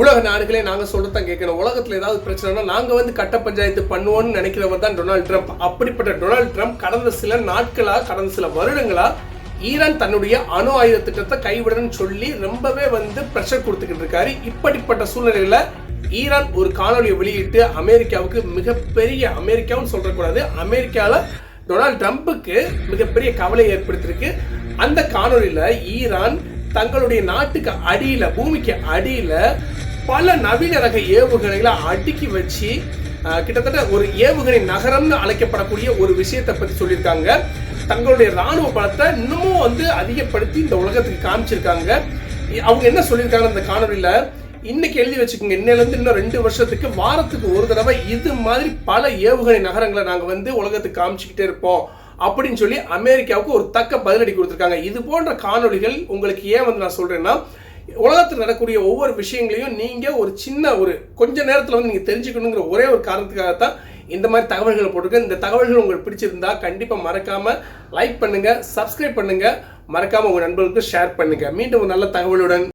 உலக நாடுகளே நாங்கள் சொல்றதான் கேட்கணும். உலகத்தில் ஏதாவது பிரச்சனைனா நாங்கள் வந்து கட்ட பஞ்சாயத்து பண்ணுவோம்னு நினைக்கிறவர் தான் டொனால்டு ட்ரம்ப். அப்படிப்பட்ட டொனால்டு ட்ரம்ப் கடந்த சில நாட்களாக, கடந்த சில வருடங்களாக ஈரான் தன்னுடைய அணு ஆயுத திட்டத்தை கைவிடணும்னு சொல்லி ரொம்பவே வந்து ப்ரெஷர் கொடுத்துக்கிட்டு இருக்காரு. இப்படிப்பட்ட சூழ்நிலையில ஈரான் ஒரு காணொலியை வெளியிட்டு அமெரிக்காவுக்கு மிகப்பெரிய, அமெரிக்காவும் சொல்றக்கூடாது, அமெரிக்காவில் டொனால்டு ட்ரம்ப்புக்கு மிகப்பெரிய கவலை ஏற்படுத்தியிருக்கு. அந்த காணொலியில ஈரான் தங்களுடைய நாட்டுக்கு அடியில, பூமிக்கு அடியில பல நவீன ரக ஏவுகணைகளை அடுக்கி வச்சு கிட்டத்தட்ட ஒரு ஏவுகணை நகரம்னு அழைக்கப்படக்கூடிய ஒரு விஷயத்தை பத்தி சொல்லியிருக்காங்க. தங்களுடைய ராணுவ பலத்தை இன்னமும் வந்து அதிகப்படுத்தி இந்த உலகத்துக்கு காமிச்சிருக்காங்க. அவங்க என்ன சொல்லியிருக்காங்க அந்த காணொலியில, இன்னைக்கு எழுதி வச்சுக்கோங்க, இன்னிலிருந்து இன்னும் 2 வருஷத்துக்கு வாரத்துக்கு ஒரு தடவை இது மாதிரி பல ஏவுகணை நகரங்களை நாங்க வந்து உலகத்துக்கு காமிச்சுக்கிட்டே இருப்போம் அப்படின்னு சொல்லி அமெரிக்காவுக்கு ஒரு தக்க பதிலடி கொடுத்துருக்காங்க. இது போன்ற காணொலிகள் உங்களுக்கு ஏன் வந்து நான் சொல்றேன்னா, உலகத்தில் நடக்கக்கூடிய ஒவ்வொரு விஷயங்களையும் நீங்க ஒரு சின்ன ஒரு கொஞ்ச நேரத்தில் வந்து நீங்க தெரிஞ்சுக்கணுங்கிற ஒரே ஒரு காரணத்துக்காகத்தான் இந்த மாதிரி தகவல்களை போட்டிருக்கேன். இந்த தகவல்கள் உங்களுக்கு பிடிச்சிருந்தா கண்டிப்பா மறக்காம லைக் பண்ணுங்க, சப்ஸ்கிரைப் பண்ணுங்க, மறக்காம உங்க நண்பர்களுக்கு ஷேர் பண்ணுங்க. மீண்டும் ஒரு நல்ல தகவலுடன்